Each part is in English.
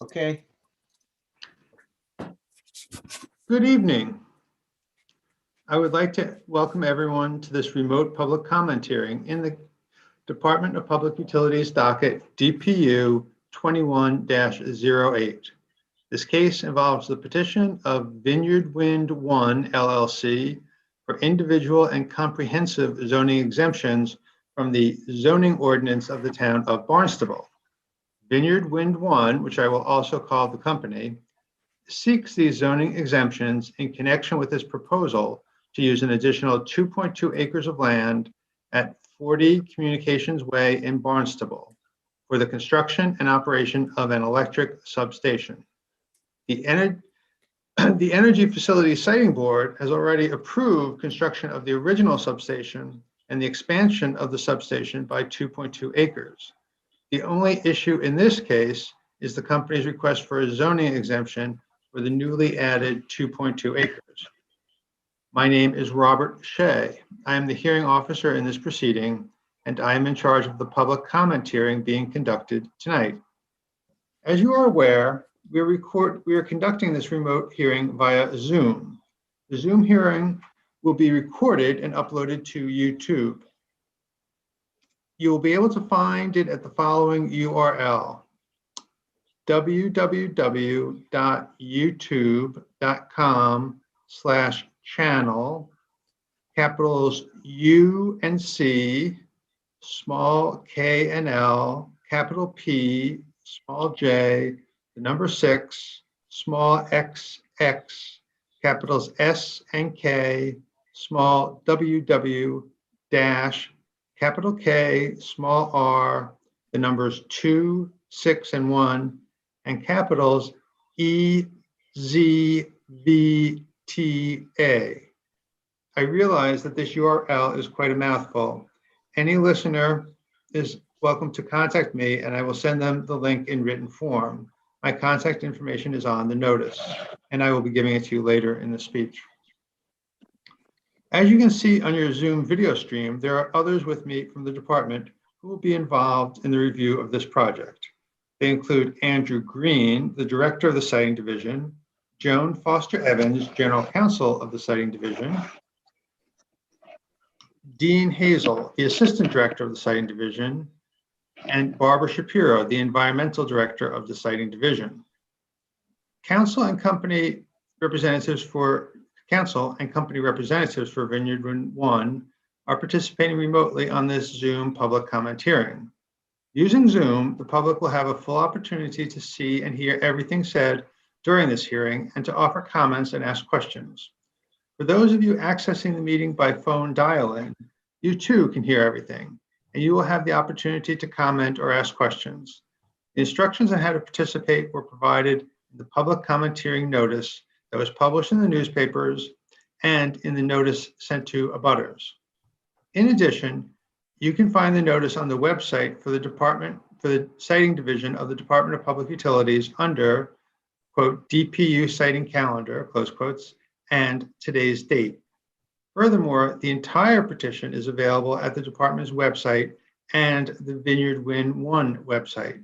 Okay. Good evening. I would like to welcome everyone to this remote public comment hearing in the Department of Public Utilities docket D.P.U. 21-08. This case involves the petition of Vineyard Wind 1 LLC for individual and comprehensive zoning exemptions from the zoning ordinance of the town of Barnstable. Vineyard Wind 1, which I will also call the company, seeks these zoning exemptions in connection with this proposal to use an additional 2.2 acres of land at 40 Communications Way in Barnstable for the construction and operation of an electric substation. The Energy Facility Siting Board has already approved construction of the original substation and the expansion of the substation by 2.2 acres. The only issue in this case is the company's request for a zoning exemption for the newly added 2.2 acres. My name is Robert Shea. I am the hearing officer in this proceeding, and I am in charge of the public comment hearing being conducted tonight. As you are aware, we are conducting this remote hearing via Zoom. The Zoom hearing will be recorded and uploaded to YouTube. You will be able to find it at the following URL: www.youtube.com/channel, capitals U and C, small k and L, capital P, small j, the number 6, small x, capitals S and K, small WW dash, capital K, small r, the numbers 2, 6, and 1, and capitals E, Z, V, T, A. I realize that this URL is quite a mouthful. Any listener is welcome to contact me, and I will send them the link in written form. My contact information is on the notice, and I will be giving it to you later in the speech. As you can see on your Zoom video stream, there are others with me from the department who will be involved in the review of this project. They include Andrew Green, the director of the Siting Division, Joan Foster Evans, general counsel of the Siting Division, Dean Hazel, the assistant director of the Siting Division, and Barbara Shapiro, the environmental director of the Siting Division. Counsel and company representatives for Vineyard Wind 1 are participating remotely on this Zoom public comment hearing. Using Zoom, the public will have a full opportunity to see and hear everything said during this hearing and to offer comments and ask questions. For those of you accessing the meeting by phone dial-in, you too can hear everything, and you will have the opportunity to comment or ask questions. The instructions on how to participate were provided in the public comment hearing notice that was published in the newspapers and in the notice sent to abutters. In addition, you can find the notice on the website for the Siting Division of the Department of Public Utilities under, quote, D.P.U. Siting Calendar, close quotes, and today's date. Furthermore, the entire petition is available at the department's website and the Vineyard Wind 1 website.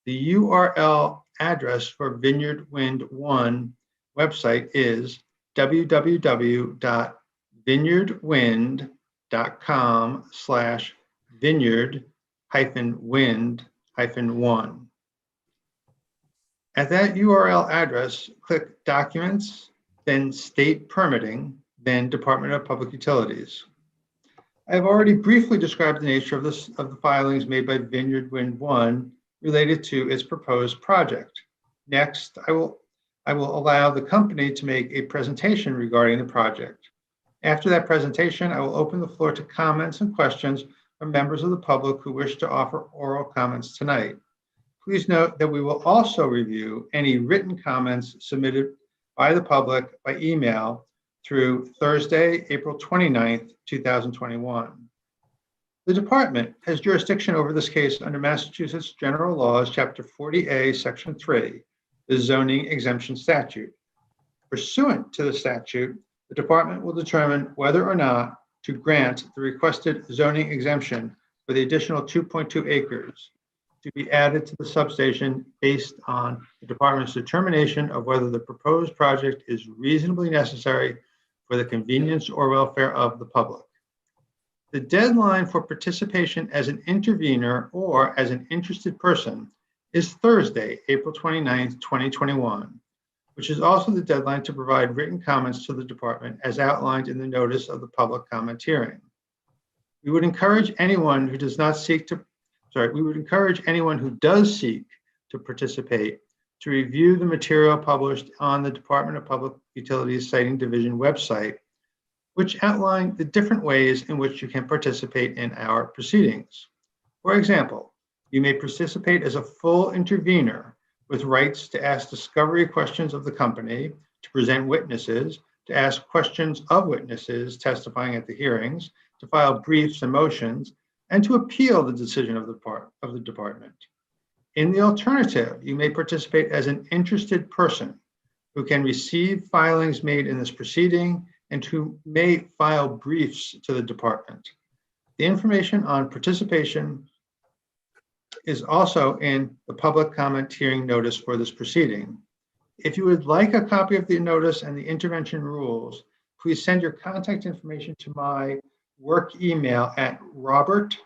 The URL address for Vineyard Wind 1 website is www.vineyard-wind-1. At that URL address, click Documents, then State Permitting, then Department of Public Utilities. I have already briefly described the nature of the filings made by Vineyard Wind 1 related to its proposed project. Next, I will allow the company to make a presentation regarding the project. After that presentation, I will open the floor to comments and questions from members of the public who wish to offer oral comments tonight. Please note that we will also review any written comments submitted by the public by email through Thursday, April 29th, 2021. The department has jurisdiction over this case under Massachusetts General Laws, Chapter 40A, Section 3, the zoning exemption statute. Pursuant to the statute, the department will determine whether or not to grant the requested zoning exemption for the additional 2.2 acres. to be added to the substation based on the department's determination of whether the proposed project is reasonably necessary for the convenience or welfare of the public. The deadline for participation as an intervener or as an interested person is Thursday, April 29th, 2021, which is also the deadline to provide written comments to the department as outlined in the notice of the public comment hearing. We would encourage anyone who does seek to participate to review the material published on the Department of Public Utilities Siting Division website, which outline the different ways in which you can participate in our proceedings. For example, you may participate as a full intervener with rights to ask discovery questions of the company, to present witnesses, to ask questions of witnesses testifying at the hearings, to file briefs and motions, and to appeal the decision of the department. In the alternative, you may participate as an interested person who can receive filings made in this proceeding and who may file briefs to the department. The information on participation is also in the public comment hearing notice for this proceeding. If you would like a copy of the notice and the intervention rules, please send your contact information to my work email at robert.j.shea,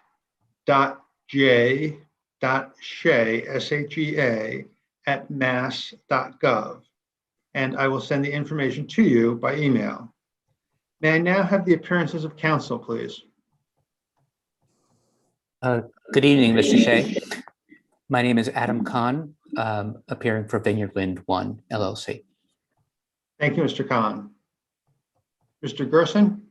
S-H-E-A, @mass.gov, and I will send the information to you by email. May I now have the appearances of counsel, please? Good evening, Mr. Shea. My name is Adam Kahn, appearing for Vineyard Wind 1, LLC. Thank you, Mr. Kahn. Mr. Gerson?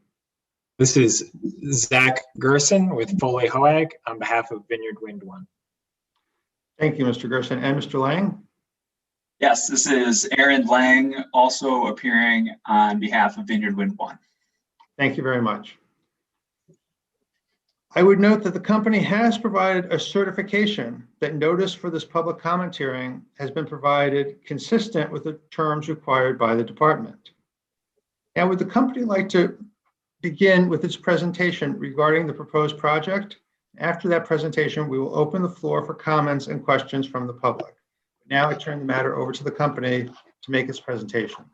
This is Zach Gerson with Foley Hoag on behalf of Vineyard Wind 1. Thank you, Mr. Gerson. And Mr. Lang? Yes, this is Aaron Lang, also appearing on behalf of Vineyard Wind 1. Thank you very much. I would note that the company has provided a certification that notice for this public comment hearing has been provided consistent with the terms required by the department. Now, would the company like to begin with its presentation regarding the proposed project? After that presentation, we will open the floor for comments and questions from the public. Now I turn the matter over to the company to make its presentation.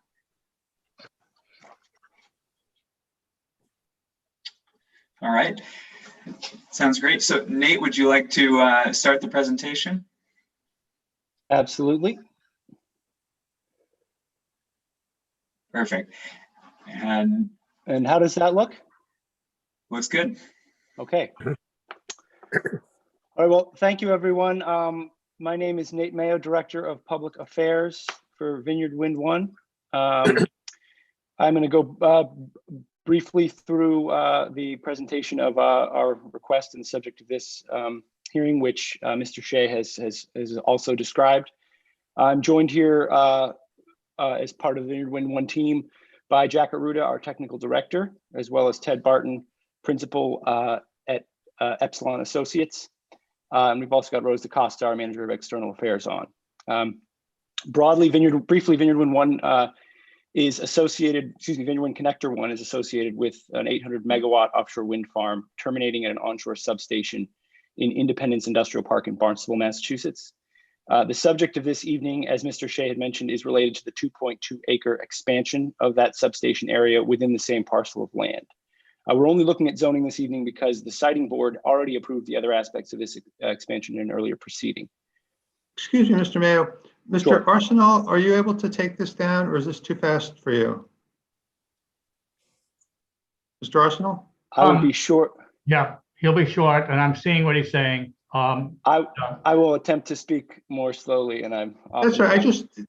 All right, sounds great. So Nate, would you like to start the presentation? Absolutely. Perfect. And how does that look? looks good. Okay. All right, well, thank you, everyone. My name is Nate Mayo, Director of Public Affairs for Vineyard Wind 1. I'm going to go briefly through the presentation of our request and the subject of this hearing, which Mr. Shea has also described. I'm joined here as part of the Vineyard Wind 1 team by Jack Arruda, our Technical Director, as well as Ted Barton, Principal at Epsilon Associates. And we've also got Rose DaCosta, our Manager of External Affairs on. Broadly, Vineyard Wind 1 is associated, Vineyard Wind Connector 1 is associated with an 800 megawatt offshore wind farm terminating at an onshore substation in Independence Industrial Park in Barnstable, Massachusetts. The subject of this evening, as Mr. Shea had mentioned, is related to the 2.2 acre expansion of that substation area within the same parcel of land. We're only looking at zoning this evening because the siting board already approved the other aspects of this expansion in an earlier proceeding. Excuse me, Mr. Mayo. Mr. Sure. Arsenal, are you able to take this down, or is this too fast for you? Mr. Arsenal? I will be short. Yeah, he'll be short, and I'm seeing what he's saying. I will attempt to speak more slowly, and I'm. That's right.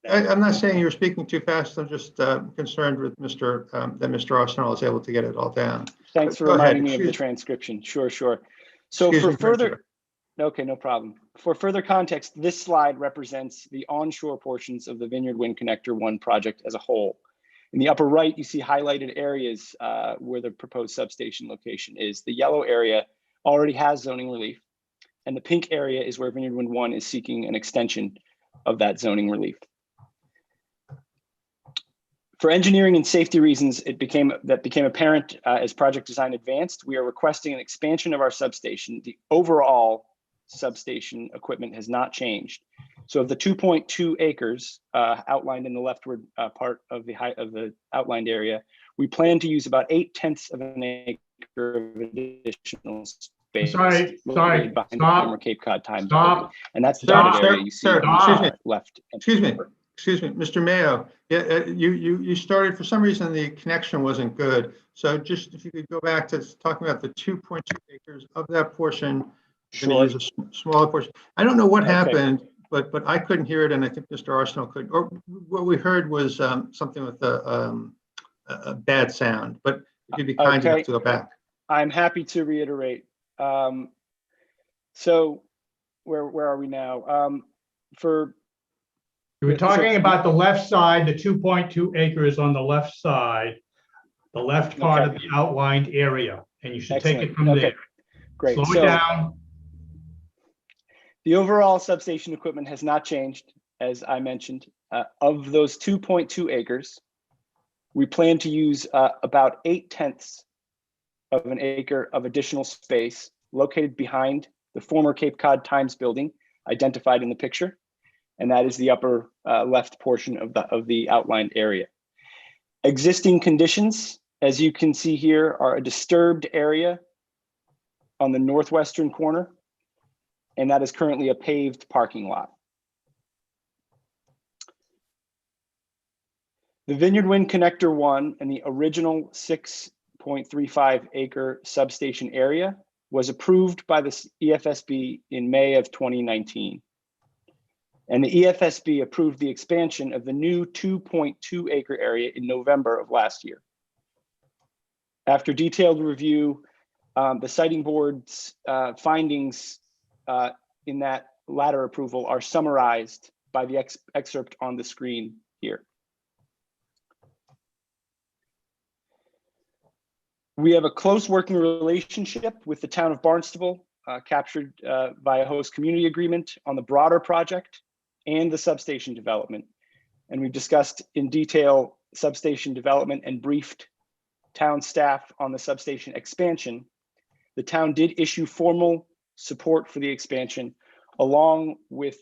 I'm not saying you're speaking too fast. I'm just concerned with that Mr. Arsenal is able to get it all down. Thanks for reminding me of the transcription. Sure. So for further, okay, no problem. For further context, this slide represents the onshore portions of the Vineyard Wind Connector 1 project as a whole. In the upper right, you see highlighted areas where the proposed substation location is. The yellow area already has zoning relief, and the pink area is where Vineyard Wind 1 is seeking an extension of that zoning relief. For engineering and safety reasons, became apparent as project design advanced. We are requesting an expansion of our substation. The overall substation equipment has not changed. So of the 2.2 acres outlined in the leftward part of the outlined area, we plan to use about 0.8 of an acre of additional space. Sorry, located behind the stop, former Cape Cod Times stop, building. And that's the stop, dotted area you see sir, on excuse the me. left. Excuse me, Mr. Mayo. Yeah, you started, for some reason, the connection wasn't good. So just if you could go back to talking about the 2.2 acres of that portion, you're going to use a smaller portion. I don't know what happened, but I couldn't hear it, and I think Mr. Arsenal could. Or what we heard was something with a bad sound. But if you'd be kind enough to go back. I'm happy to reiterate. So where are we now? You were talking about the left side, the 2.2 acres on the left side, the left part of the outlined area, and you should take it from there. Great. Slow it down. The overall substation equipment has not changed, as I mentioned. Of those 2.2 acres, we plan to use about 0.8 of an acre of additional space located behind the former Cape Cod Times building, identified in the picture. And that is the upper left portion of the outlined area. Existing conditions, as you can see here, are a disturbed area on the northwestern corner, and that is currently a paved parking lot. The Vineyard Wind Connector 1 and the original 6.35 acre substation area was approved by the EFSB in May of 2019. And the EFSB approved the expansion of the new 2.2 acre area in November of last year. After detailed review, the siting board's findings in that latter approval are summarized by the excerpt on the screen here. We have a close working relationship with the town of Barnstable, captured via host community agreement on the broader project and the substation development. And we've discussed in detail substation development and briefed town staff on the substation expansion. The town did issue formal support for the expansion, along with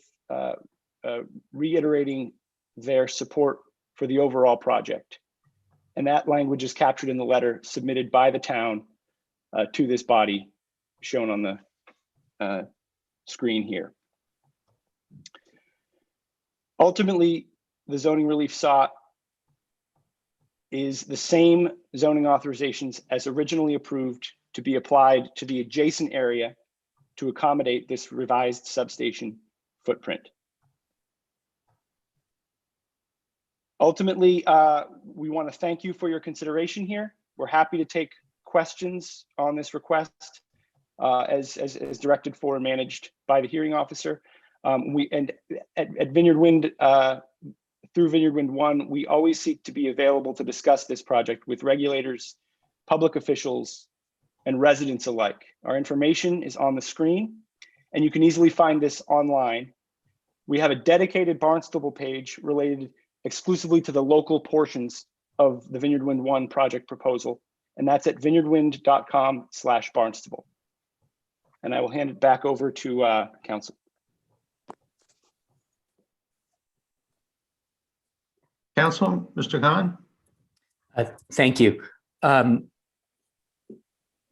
reiterating their support for the overall project. And that language is captured in the letter submitted by the town to this body, shown on the screen here. Ultimately, the zoning relief sought is the same zoning authorizations as originally approved to be applied to the adjacent area to accommodate this revised substation footprint. Ultimately, we want to thank you for your consideration here. We're happy to take questions on this request as directed for and managed by the hearing officer. At Vineyard Wind, through Vineyard Wind 1, we always seek to be available to discuss this project with regulators, public officials, and residents alike. Our information is on the screen, and you can easily find this online. We have a dedicated Barnstable page related exclusively to the local portions of the Vineyard Wind 1 project proposal, and that's at vineyardwind.com/Barnstable. And I will hand it back over to Counsel. Counsel, Mr. Khan? Thank you.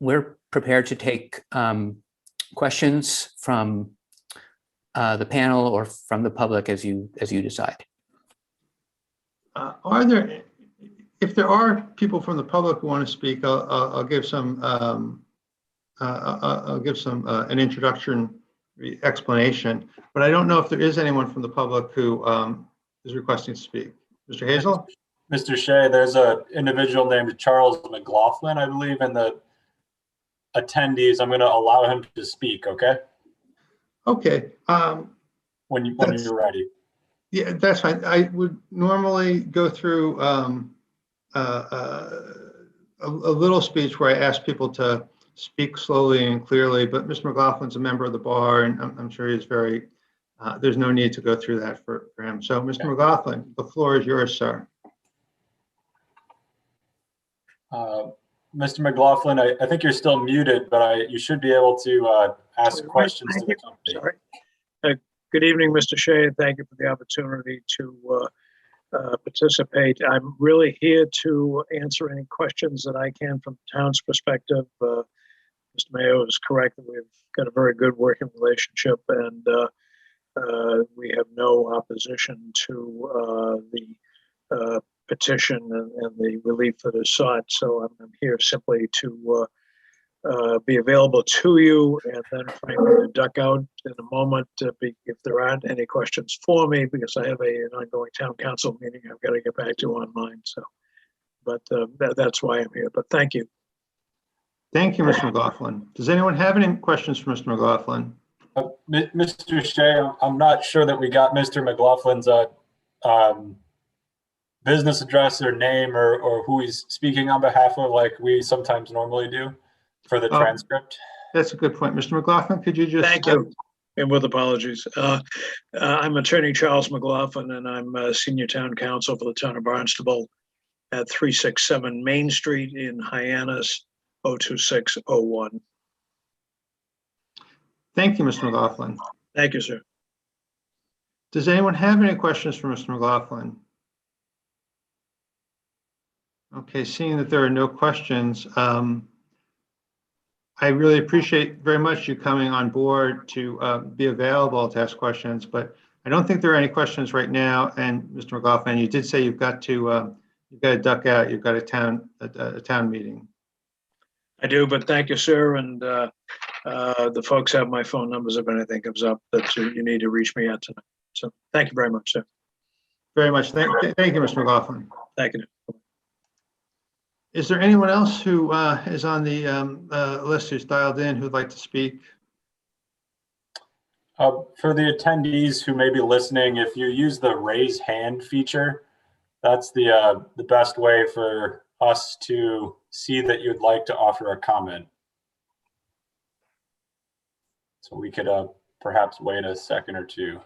We're prepared to take questions from the panel or from the public as you decide. Are there, if there are people from the public who want to speak, I'll give some an introduction explanation, but I don't know if there is anyone from the public who is requesting to speak. Mr. Hazel? Mr. Shea, there's an individual named Charles McLaughlin, I believe, in the attendees. I'm going to allow him to speak, okay? Okay. When you're ready. Yeah, that's fine. I would normally go through a little speech where I ask people to speak slowly and clearly, but Mr. McLaughlin's a member of the bar, and I'm sure he's very, there's no need to go through that for him. So Mr. McLaughlin, the floor is yours, sir. Mr. McLaughlin, I think you're still muted, but you should be able to ask questions to the company. Sorry. Good evening, Mr. Shea, and thank you for the opportunity to participate. I'm really here to answer any questions that I can from the town's perspective. Mr. Mayo is correct that we've got a very good working relationship, and we have no opposition to the petition and the relief that is sought. So I'm here simply to be available to you, and then frankly to duck out in a moment if there aren't any questions for me, because I have an ongoing town council meeting I've got to get back to online. So, but that's why I'm here. But thank you. Thank you, Mr. McLaughlin. Does anyone have any questions for Mr. McLaughlin? Mr. Shea, I'm not sure that we got Mr. McLaughlin's business address or name or who he's speaking on behalf of, like we sometimes normally do for the transcript. That's a good point. Mr. McLaughlin, could you just... Thank you. And with apologies. I'm Attorney Charles McLaughlin, and I'm Senior Town Counsel for the Town of Barnstable at 367 Main Street in Hyannis, 02601. Thank you, Mr. McLaughlin. Thank you, sir. Does anyone have any questions for Mr. McLaughlin? Okay, seeing that there are no questions, I really appreciate very much you coming on board to be available to ask questions, but I don't think there are any questions right now. And Mr. McLaughlin, you did say you've got to duck out. You've got a town meeting. I do, but thank you, sir. And the folks have my phone numbers if anything comes up that you need to reach me at tonight. So thank you very much, sir. Very much. Thank you, Mr. McLaughlin. Thank you. Is there anyone else who is on the list who's dialed in who'd like to speak? For the attendees who may be listening, if you use the raise hand feature, that's the best way for us to see that you'd like to offer a comment. So we could perhaps wait a second or two.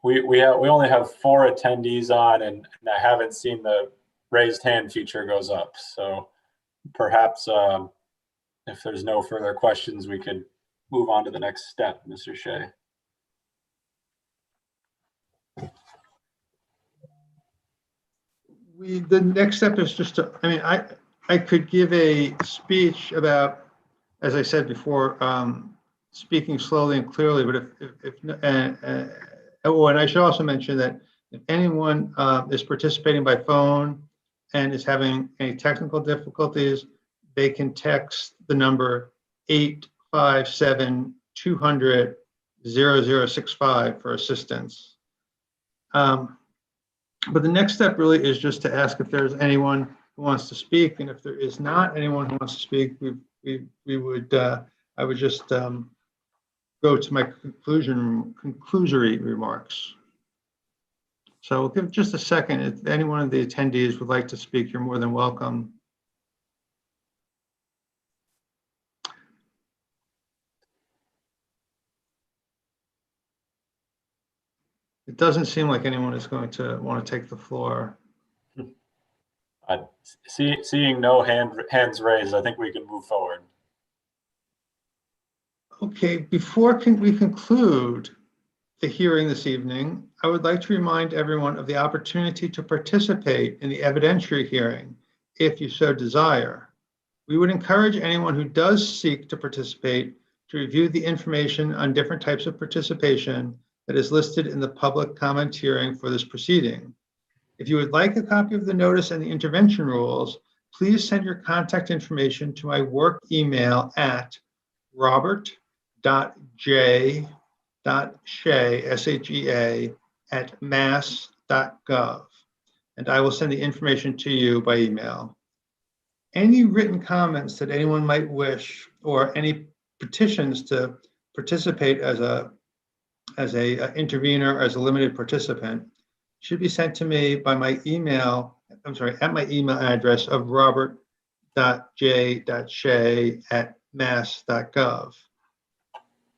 We only have 4 attendees on, and I haven't seen the raised hand feature goes up. So perhaps if there's no further questions, we could move on to the next step, Mr. Shea. The next step is just to, I mean, I could give a speech about, as I said before, speaking slowly and clearly, but and I should also mention that if anyone is participating by phone and is having any technical difficulties, they can text the number 857-200-0065 for assistance. But the next step really is just to ask if there's anyone who wants to speak, and if there is not anyone who wants to speak, I would just go to my conclusory remarks. So we'll give just a second. If any one of the attendees would like to speak, you're more than welcome. It doesn't seem like anyone is going to want to take the floor. Seeing no hands raised, I think we can move forward. Okay, before we conclude the hearing this evening, I would like to remind everyone of the opportunity to participate in the evidentiary hearing if you so desire. We would encourage anyone who does seek to participate to review the information on different types of participation that is listed in the public comment hearing for this proceeding. If you would like a copy of the notice and the intervention rules, please send your contact information to my work email at robert.j.shea, S-H-E-A, @mass.gov, and I will send the information to you by email. Any written comments that anyone might wish, or any petitions to participate as a intervener, as a limited participant, should be sent to me by my email, at my email address of robert.j.shea@mass.gov.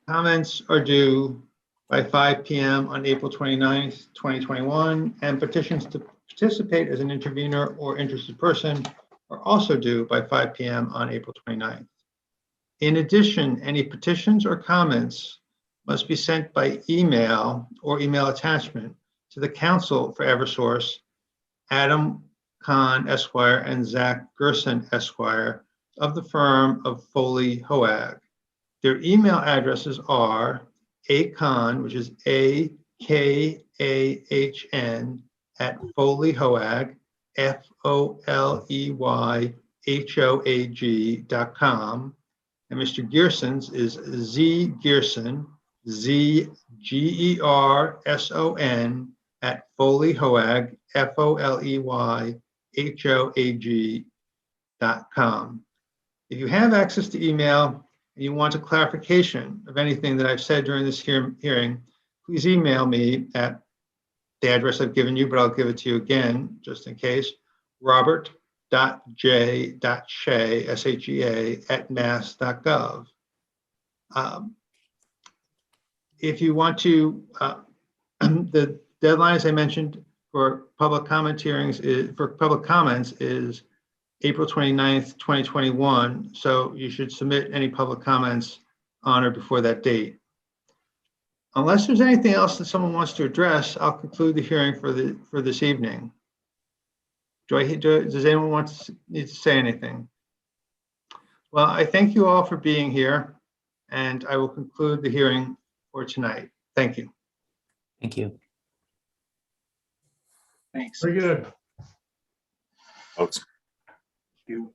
Comments are due by 5 p.m. on April 29th, 2021, and petitions to participate as an intervener or interested person are also due by 5 p.m. on April 29th. In addition, any petitions or comments must be sent by email or email attachment to the counsel for Eversource, Adam Kahn Esquire and Zach Gerson Esquire of the firm of Foley Hoag. Their email addresses are akahn, which is AKAHN, at foleyhoag, FOLEYHOAG.com. And Mr. Gearson's is Z Gearson, ZGERSON, at foleyhoag, FOLEYHOAG.com. If you have access to email and you want a clarification of anything that I've said during this hearing, please email me at the address I've given you, but I'll give it to you again, just in case, robert.j.shea, S-H-E-A, @mass.gov. If you want to, the deadline, as I mentioned, for public comment hearings for public comments is April 29th, 2021. So you should submit any public comments on or before that date. Unless there's anything else that someone wants to address, I'll conclude the hearing for this evening. Does anyone need to say anything? Well, I thank you all for being here, and I will conclude the hearing for tonight. Thank you. Thank you. Thanks. Very good. Folks. You.